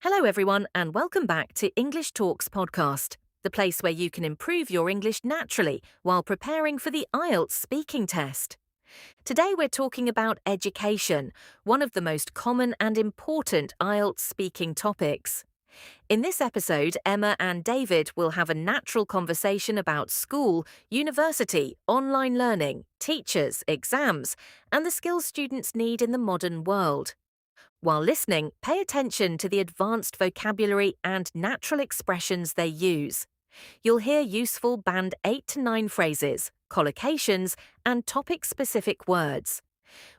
Hello, everyone, and welcome back to English Talks podcast, the place where you can improve your English naturally while preparing for the IELTS speaking test. Today, we're talking about education, one of the most common and important IELTS speaking topics. In this episode, Emma and David will have a natural conversation about school, university, online learning, teachers, exams, and the skills students need in the modern world. While listening, pay attention to the advanced vocabulary and natural expressions they use. You'll hear useful Band 8 to 9 phrases, collocations, and topic-specific words.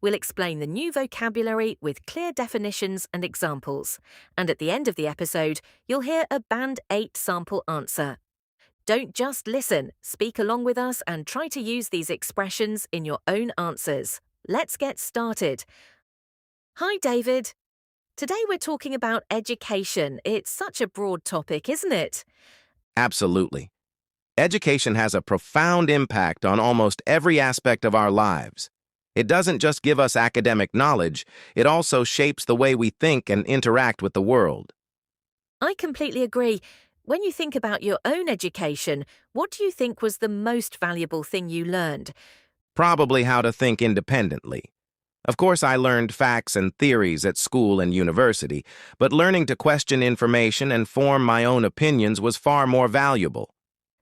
We'll explain the new vocabulary with clear definitions and examples. And at the end of the episode, you'll hear a Band 8 sample answer. Don't just listen, speak along with us and try to use these expressions in your own answers. Let's get started. Hi, David. Today we're talking about education. It's such a broad topic, isn't it? Absolutely. Education has a profound impact on almost every aspect of our lives. It doesn't just give us academic knowledge, it also shapes the way we think and interact with the world. I completely agree. When you think about your own education, what do you think was the most valuable thing you learned? Probably how to think independently. Of course, I learned facts and theories at school and university, but learning to question information and form my own opinions was far more valuable.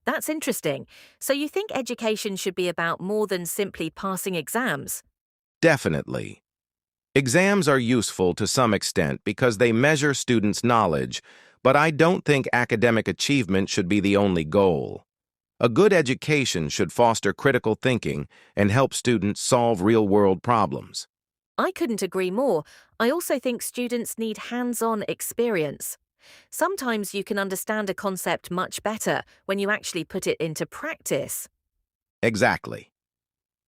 That's interesting. So you think education should be about more than simply passing exams? Definitely. Exams are useful to some extent because they measure students' knowledge, but I don't think academic achievement should be the only goal. A good education should foster critical thinking and help students solve real-world problems. I couldn't agree more. I also think students need hands-on experience. Sometimes you can understand a concept much better when you actually put it into practice. Exactly.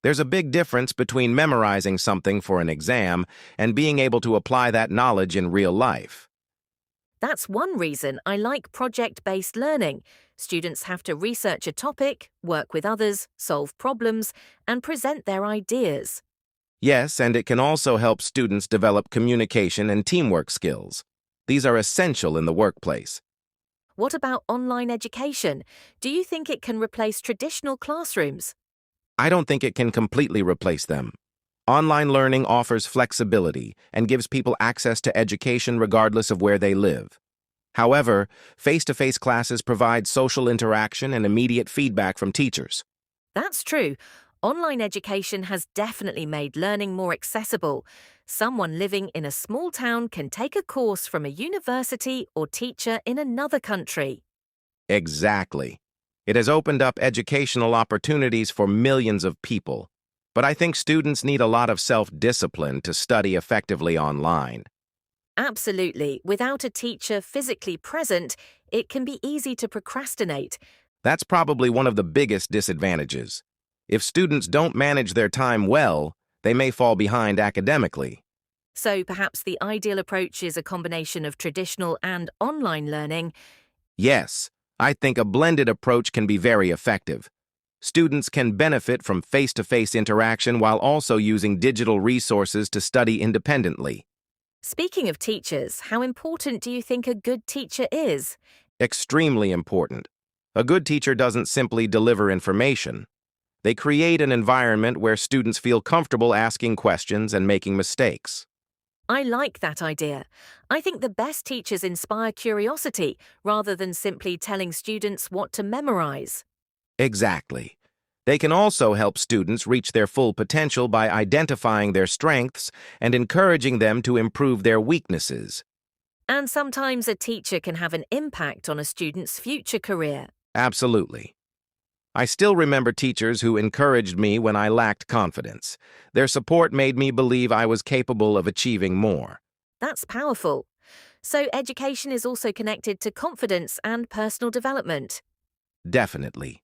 There's a big difference between memorizing something for an exam and being able to apply that knowledge in real life. That's one reason I like project-based learning. Students have to research a topic, work with others, solve problems, and present their ideas. Yes, and it can also help students develop communication and teamwork skills. These are essential in the workplace. What about online education? Do you think it can replace traditional classrooms? I don't think it can completely replace them. Online learning offers flexibility and gives people access to education regardless of where they live. However, face-to-face classes provide social interaction and immediate feedback from teachers. That's true. Online education has definitely made learning more accessible. Someone living in a small town can take a course from a university or teacher in another country. Exactly. It has opened up educational opportunities for millions of people. But I think students need a lot of self-discipline to study effectively online. Absolutely. Without a teacher physically present, it can be easy to procrastinate. That's probably one of the biggest disadvantages. If students don't manage their time well, they may fall behind academically. So perhaps the ideal approach is a combination of traditional and online learning. Yes, I think a blended approach can be very effective. Students can benefit from face-to-face interaction while also using digital resources to study independently. Speaking of teachers, how important do you think a good teacher is? Extremely important. A good teacher doesn't simply deliver information. They create an environment where students feel comfortable asking questions and making mistakes. I like that idea. I think the best teachers inspire curiosity rather than simply telling students what to memorize. Exactly. They can also help students reach their full potential by identifying their strengths and encouraging them to improve their weaknesses. And sometimes a teacher can have an impact on a student's future career. Absolutely. I still remember teachers who encouraged me when I lacked confidence. Their support made me believe I was capable of achieving more. That's powerful. So education is also connected to confidence and personal development. Definitely.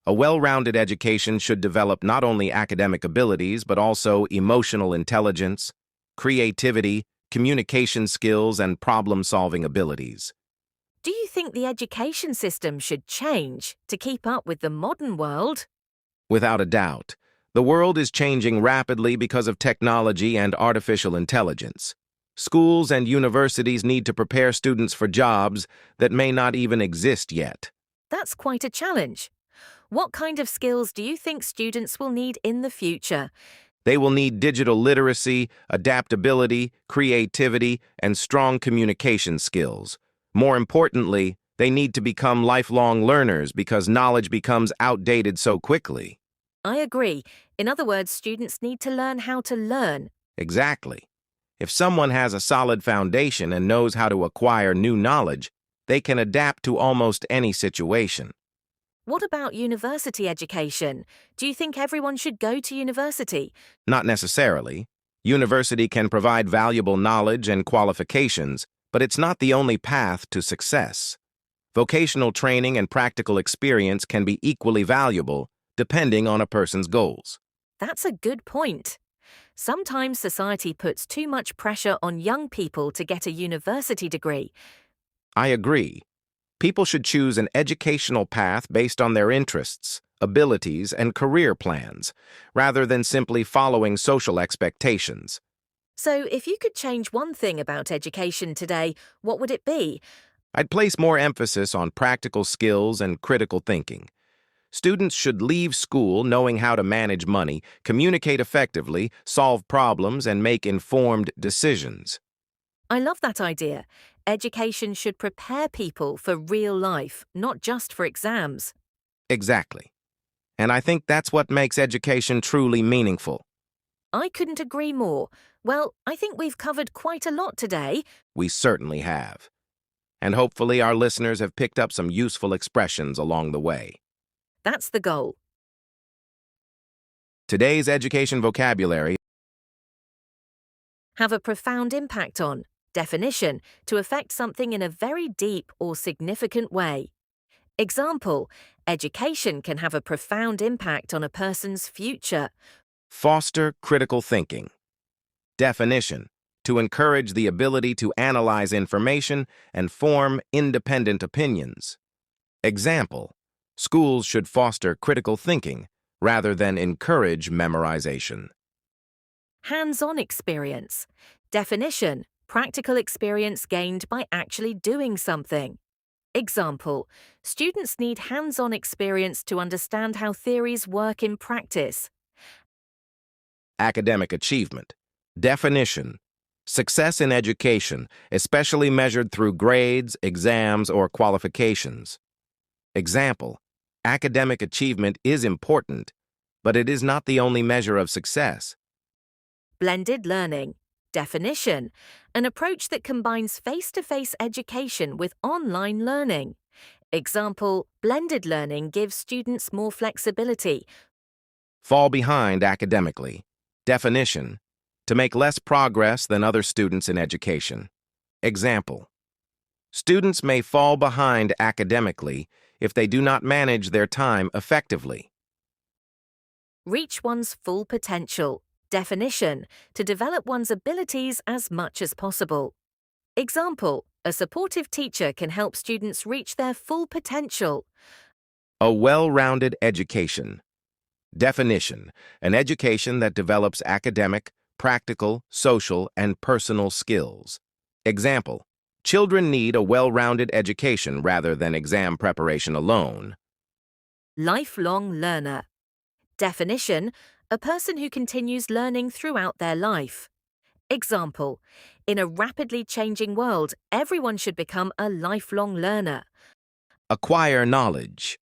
A well-rounded education should develop not only academic abilities, but also emotional intelligence, creativity, communication skills, and problem-solving abilities. Do you think the education system should change to keep up with the modern world? Without a doubt. The world is changing rapidly because of technology and artificial intelligence. Schools and universities need to prepare students for jobs that may not even exist yet. That's quite a challenge. What kind of skills do you think students will need in the future? They will need digital literacy, adaptability, creativity, and strong communication skills. More importantly, they need to become lifelong learners because knowledge becomes outdated so quickly. I agree. In other words, students need to learn how to learn. Exactly. If someone has a solid foundation and knows how to acquire new knowledge, they can adapt to almost any situation. What about university education? Do you think everyone should go to university? Not necessarily. University can provide valuable knowledge and qualifications, but it's not the only path to success. Vocational training and practical experience can be equally valuable, depending on a person's goals. That's a good point. Sometimes society puts too much pressure on young people to get a university degree. I agree. People should choose an educational path based on their interests, abilities, and career plans, rather than simply following social expectations. So, if you could change one thing about education today, what would it be? I'd place more emphasis on practical skills and critical thinking. Students should leave school knowing how to manage money, communicate effectively, solve problems, and make informed decisions. I love that idea. Education should prepare people for real life, not just for exams. Exactly. And I think that's what makes education truly meaningful. I couldn't agree more. Well, I think we've covered quite a lot today. We certainly have. And hopefully our listeners have picked up some useful expressions along the way. That's the goal. Today's education vocabulary: Have a profound impact on. Definition: to affect something in a very deep or significant way. Example: education can have a profound impact on a person's future. foster critical thinking. Definition: to encourage the ability to analyze information and form independent opinions. Example: schools should foster critical thinking rather than encourage memorization. Hands-on experience. Definition: practical experience gained by actually doing something. Example: students need hands-on experience to understand how theories work in practice. Academic achievement. Definition: success in education, especially measured through grades, exams, or qualifications. Example: academic achievement is important, but it is not the only measure of success. Blended learning. Definition: an approach that combines face-to-face education with online learning. Example: blended learning gives students more flexibility. Fall behind academically. Definition: to make less progress than other students in education. Example: students may fall behind academically if they do not manage their time effectively. Reach one's full potential. Definition: to develop one's abilities as much as possible. Example: a supportive teacher can help students reach their full potential. A well-rounded education. Definition: an education that develops academic, practical, social, and personal skills. Example: children need a well-rounded education rather than exam preparation alone. Lifelong learner. Definition: a person who continues learning throughout their life. Example: in a rapidly changing world, everyone should become a lifelong learner. Acquire knowledge.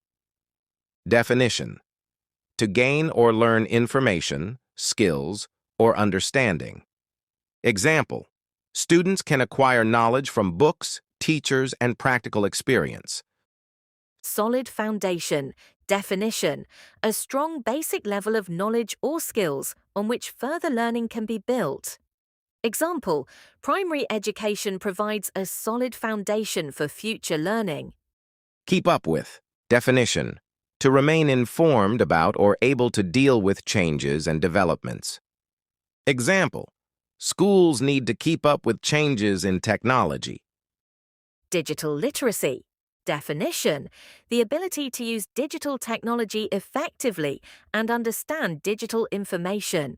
Definition: to gain or learn information, skills, or understanding. Example: students can acquire knowledge from books, teachers, and practical experience. Solid foundation. Definition: a strong basic level of knowledge or skills on which further learning can be built. Example: primary education provides a solid foundation for future learning. Keep up with. Definition: to remain informed about or able to deal with changes and developments. Example: schools need to keep up with changes in technology. Digital literacy. Definition: the ability to use digital technology effectively and understand digital information.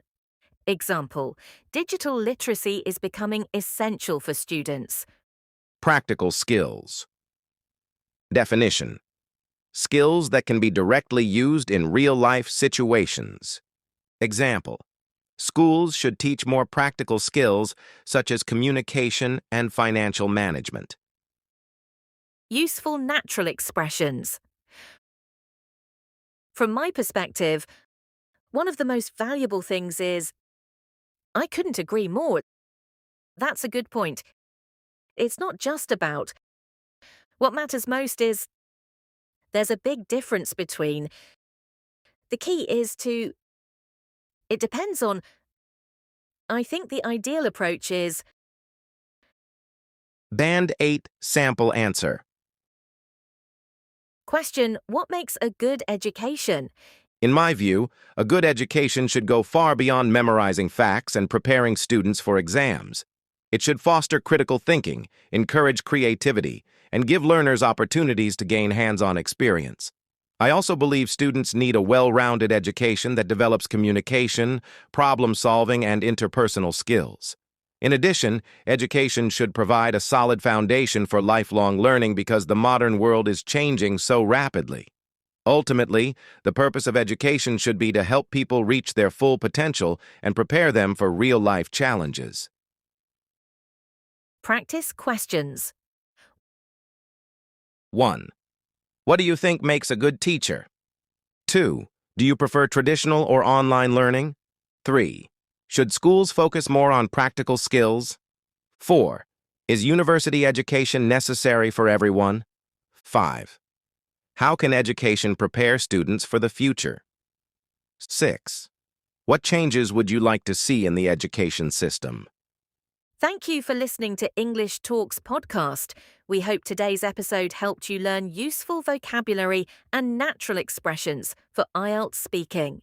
Example, digital literacy is becoming essential for students. Practical skills. Definition: skills that can be directly used in real-life situations. Example: schools should teach more practical skills such as communication and financial management. Useful natural expressions. From my perspective, one of the most valuable things is, I couldn't agree more. That's a good point. It's not just about. What matters most is, there's a big difference between. The key is to. It depends on. I think the ideal approach is. Band 8 sample answer. Question, what makes a good education? In my view, a good education should go far beyond memorizing facts and preparing students for exams. It should foster critical thinking, encourage creativity, and give learners opportunities to gain hands-on experience. I also believe students need a well-rounded education that develops communication, problem-solving, and interpersonal skills. In addition, education should provide a solid foundation for lifelong learning because the modern world is changing so rapidly. Ultimately, the purpose of education should be to help people reach their full potential and prepare them for real-life challenges. Practice questions. 1. What do you think makes a good teacher? 2. Do you prefer traditional or online learning? 3. Should schools focus more on practical skills? 4. Is university education necessary for everyone? 5. How can education prepare students for the future? 6. What changes would you like to see in the education system? Thank you for listening to English Talks podcast. We hope today's episode helped you learn useful vocabulary and natural expressions for IELTS speaking.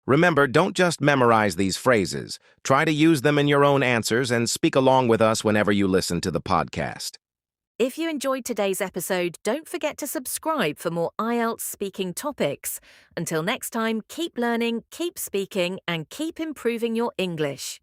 Remember, don't just memorize these phrases. Try to use them in your own answers and speak along with us whenever you listen to the podcast. If you enjoyed today's episode, don't forget to subscribe for more IELTS speaking topics. Until next time, keep learning, keep speaking, and keep improving your English.